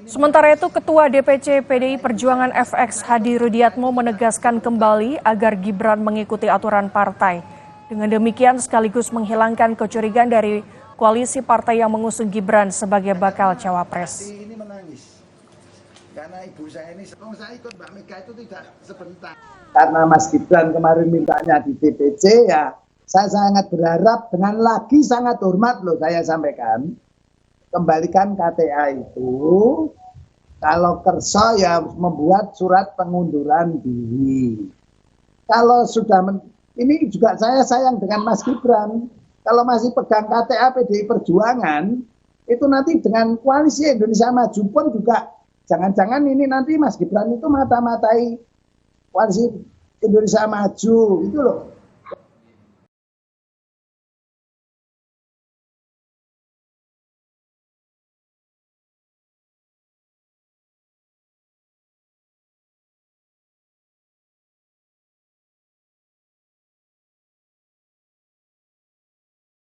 Sementara itu, Ketua DPC PDI Perjuangan FX Hadi Rudiatmo menegaskan kembali agar Gibran mengikuti aturan partai. Dengan demikian sekaligus menghilangkan kecurigaan dari koalisi partai yang mengusung Gibran sebagai bakal cawapres. Ini menangis karena ibu saya ini, saya ikut Mbak Mega itu tidak sebentar. Karena Mas Gibran kemarin mintanya di DPC, ya saya sangat berharap dengan lagi sangat hormat loh saya sampaikan, kembalikan KTA itu, kalau kerso ya membuat surat pengunduran diri. Kalau sudah ini juga saya sayang dengan Mas Gibran. Kalau masih pegang KTA PDI Perjuangan, itu nanti dengan koalisi Indonesia Maju pun juga jangan-jangan ini nanti Mas Gibran itu mata-matai koalisi Indonesia Maju, itu loh.